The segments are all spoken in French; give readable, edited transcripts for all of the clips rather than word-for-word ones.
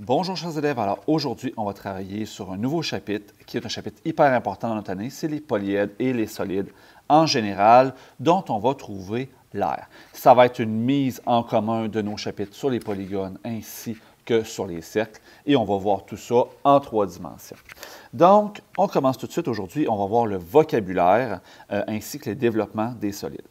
Bonjour chers élèves, alors aujourd'hui on va travailler sur un nouveau chapitre qui est un chapitre hyper important dans notre année, c'est les polyèdres et les solides en général dont on va trouver l'air. Ça va être une mise en commun de nos chapitres sur les polygones ainsi que sur les cercles et on va voir tout ça en 3 dimensions. Donc on commence tout de suite aujourd'hui, on va voir le vocabulaire ainsi que les développements des solides.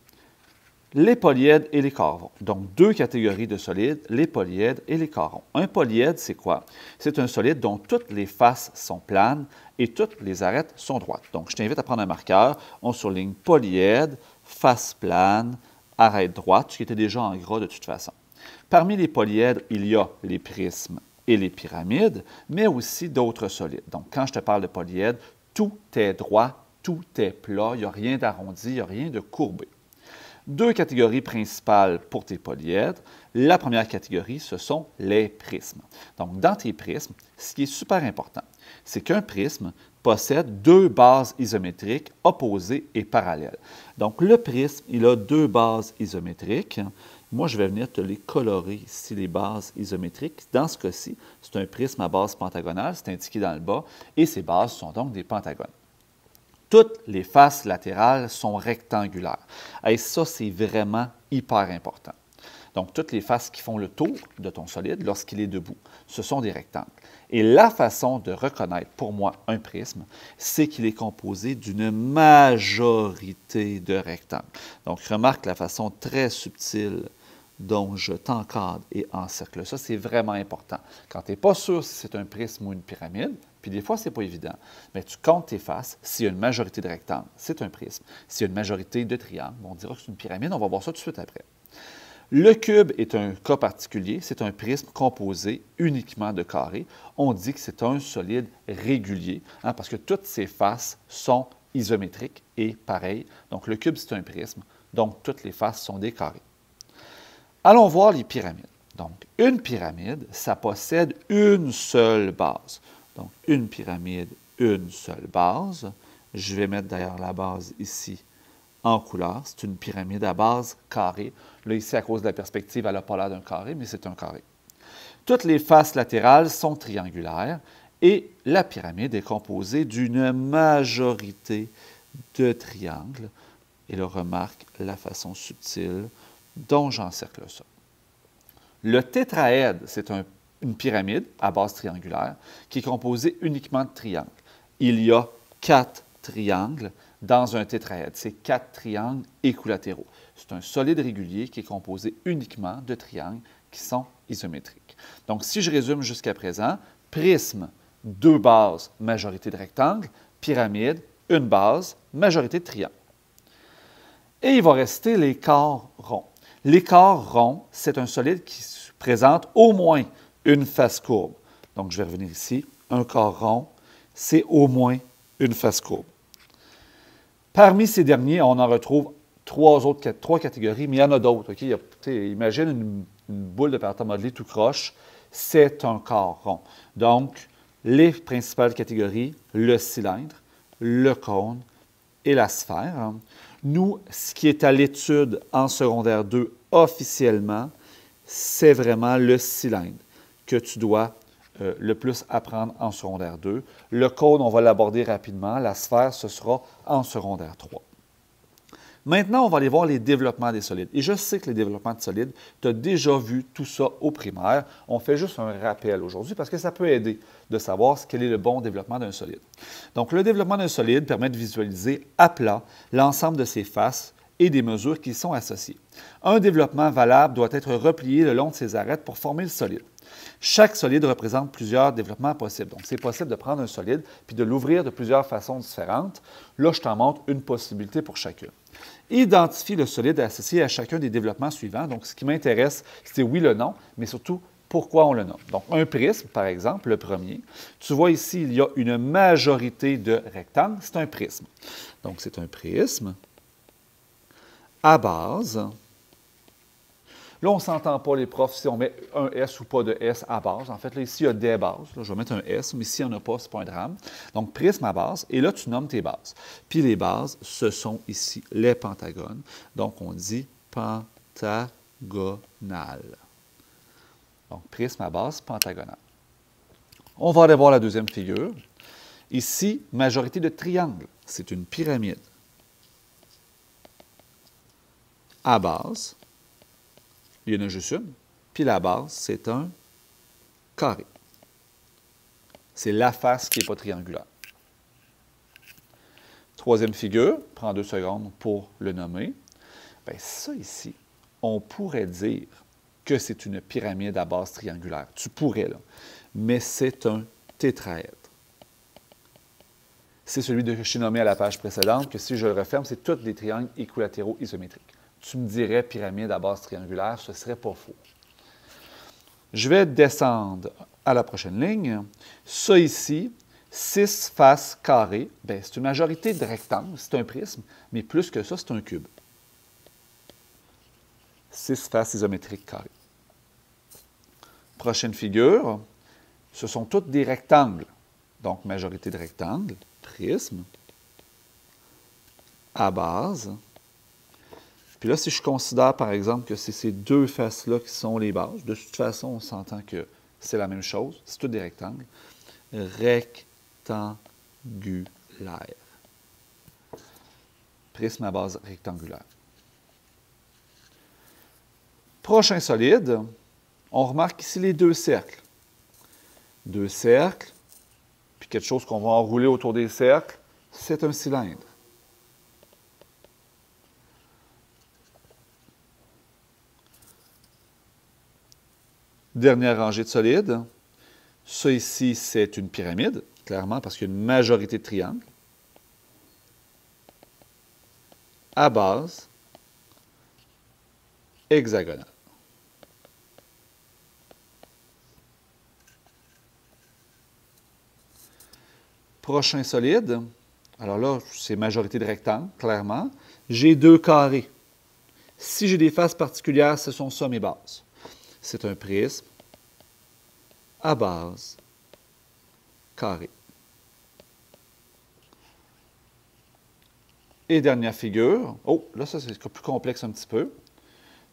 Les polyèdres et les carrons. Donc, 2 catégories de solides, les polyèdres et les carrons. Un polyèdre, c'est quoi? C'est un solide dont toutes les faces sont planes et toutes les arêtes sont droites. Donc, je t'invite à prendre un marqueur. On surligne polyèdre, face plane, arête droite, ce qui était déjà en gras de toute façon. Parmi les polyèdres, il y a les prismes et les pyramides, mais aussi d'autres solides. Donc, quand je te parle de polyèdre, tout est droit, tout est plat, il n'y a rien d'arrondi, il n'y a rien de courbé. 2 catégories principales pour tes polyèdres. La première catégorie, ce sont les prismes. Donc, dans tes prismes, ce qui est super important, c'est qu'un prisme possède 2 bases isométriques opposées et parallèles. Donc, le prisme, il a 2 bases isométriques. Moi, je vais venir te les colorer ici, les bases isométriques. Dans ce cas-ci, c'est un prisme à base pentagonale, c'est indiqué dans le bas, et ces bases sont donc des pentagones. Toutes les faces latérales sont rectangulaires. Et ça, c'est vraiment hyper important. Donc, toutes les faces qui font le tour de ton solide lorsqu'il est debout, ce sont des rectangles. Et la façon de reconnaître, pour moi, un prisme, c'est qu'il est composé d'une majorité de rectangles. Donc, remarque la façon très subtile dont je t'encadre et encercle. Ça, c'est vraiment important. Quand tu n'es pas sûr si c'est un prisme ou une pyramide, puis des fois, ce n'est pas évident, mais tu comptes tes faces. S'il y a une majorité de rectangles, c'est un prisme. S'il y a une majorité de triangles, on dira que c'est une pyramide. On va voir ça tout de suite après. Le cube est un cas particulier. C'est un prisme composé uniquement de carrés. On dit que c'est un solide régulier, parce que toutes ses faces sont isométriques et pareilles. Donc, le cube, c'est un prisme. Donc, toutes les faces sont des carrés. Allons voir les pyramides. Donc, une pyramide, ça possède une seule base. Donc, une pyramide, une seule base. Je vais mettre d'ailleurs la base ici en couleur. C'est une pyramide à base carrée. Là, ici, à cause de la perspective, elle n'a pas l'air d'un carré, mais c'est un carré. Toutes les faces latérales sont triangulaires et la pyramide est composée d'une majorité de triangles. Et là, remarque la façon subtile dont j'encercle ça. Le tétraèdre, c'est une pyramide à base triangulaire qui est composée uniquement de triangles. Il y a 4 triangles dans un tétraèdre. C'est 4 triangles équilatéraux. C'est un solide régulier qui est composé uniquement de triangles qui sont isométriques. Donc, si je résume jusqu'à présent, prisme, 2 bases, majorité de rectangles, pyramide, une base, majorité de triangles. Et il va rester les corps ronds. Les corps ronds, c'est un solide qui présente au moins une face courbe. Donc, je vais revenir ici. Un corps rond, c'est au moins une face courbe. Parmi ces derniers, on en retrouve 3 catégories, mais il y en a d'autres. Okay? Imagine une boule de pâte à modeler tout croche, c'est un corps rond. Donc, les principales catégories, le cylindre, le cône et la sphère. Nous, ce qui est à l'étude en secondaire 2 officiellement, c'est vraiment le cylindre que tu dois le plus apprendre en secondaire 2. Le cône, on va l'aborder rapidement. La sphère, ce sera en secondaire 3. Maintenant, on va aller voir les développements des solides. Et je sais que les développements de solides, tu as déjà vu tout ça au primaire. On fait juste un rappel aujourd'hui parce que ça peut aider de savoir quel est le bon développement d'un solide. Donc, le développement d'un solide permet de visualiser à plat l'ensemble de ses faces et des mesures qui y sont associées. Un développement valable doit être replié le long de ses arêtes pour former le solide. Chaque solide représente plusieurs développements possibles. Donc, c'est possible de prendre un solide puis de l'ouvrir de plusieurs façons différentes. Là, je t'en montre une possibilité pour chacune. Identifie le solide associé à chacun des développements suivants. Donc, ce qui m'intéresse, c'est oui, le nom, mais surtout pourquoi on le nomme. Donc, un prisme, par exemple, le premier. Tu vois ici, il y a une majorité de rectangles. C'est un prisme. Donc, c'est un prisme à base. Là, on ne s'entend pas, les profs, si on met un S ou pas de S à base. En fait, là, ici, il y a des bases. Là, je vais mettre un S, mais s'il n'y en a pas, ce n'est pas un drame. Donc, prisme à base. Et là, tu nommes tes bases. Puis les bases, ce sont ici les pentagones. Donc, on dit pentagonal. Donc, prisme à base pentagonale. On va aller voir la deuxième figure. Ici, majorité de triangles. C'est une pyramide. À base, il y en a juste une. Puis la base, c'est un carré. C'est la face qui n'est pas triangulaire. Troisième figure, prends 2 secondes pour le nommer. Bien, ça ici, on pourrait dire que c'est une pyramide à base triangulaire. Tu pourrais, là. Mais c'est un tétraèdre. C'est celui que je t'ai nommé à la page précédente, que si je le referme, c'est tous des triangles équilatéraux isométriques. Tu me dirais pyramide à base triangulaire, ce ne serait pas faux. Je vais descendre à la prochaine ligne. Ça ici, 6 faces carrées, bien, c'est une majorité de rectangles, c'est un prisme, mais plus que ça, c'est un cube. 6 faces isométriques carrées. Prochaine figure, ce sont toutes des rectangles. Donc, majorité de rectangles, prisme, à base. Puis là, si je considère, par exemple, que c'est ces deux faces-là qui sont les bases, de toute façon, on s'entend que c'est la même chose, c'est tous des rectangles. Rectangulaire. Prisme à base rectangulaire. Prochain solide, on remarque ici les deux cercles. Deux cercles, puis quelque chose qu'on va enrouler autour des cercles, c'est un cylindre. Dernière rangée de solides. Ça ici, c'est une pyramide, clairement, parce qu'il y a une majorité de triangles. À base hexagonale. Prochain solide. Alors là, c'est majorité de rectangles, clairement. J'ai deux carrés. Si j'ai des faces particulières, ce sont ça mes bases. C'est un prisme à base carré. Et dernière figure. Oh, là, ça, c'est plus complexe un petit peu.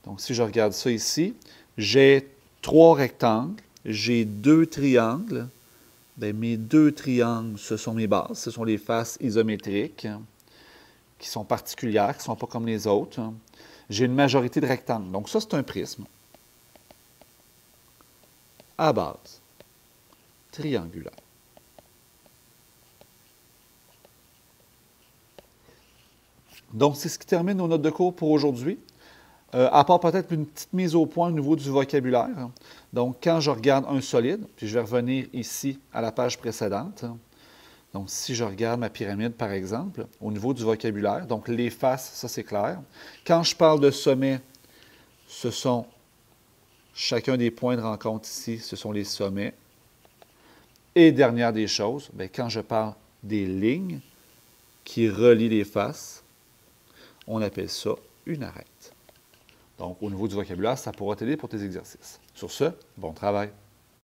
Donc, si je regarde ça ici, j'ai 3 rectangles, j'ai 2 triangles. Bien, mes 2 triangles, ce sont mes bases, ce sont les faces isométriques qui sont particulières, qui ne sont pas comme les autres. J'ai une majorité de rectangles. Donc, ça, c'est un prisme à base triangulaire. Donc, c'est ce qui termine nos notes de cours pour aujourd'hui. À part peut-être une petite mise au point au niveau du vocabulaire. Donc, quand je regarde un solide, puis je vais revenir ici à la page précédente. Donc, si je regarde ma pyramide, par exemple, au niveau du vocabulaire, donc les faces, ça c'est clair. Quand je parle de sommet, ce sont chacun des points de rencontre ici, ce sont les sommets. Et dernière des choses, bien, quand je parle des lignes qui relient les faces, on appelle ça une arête. Donc, au niveau du vocabulaire, ça pourra t'aider pour tes exercices. Sur ce, bon travail!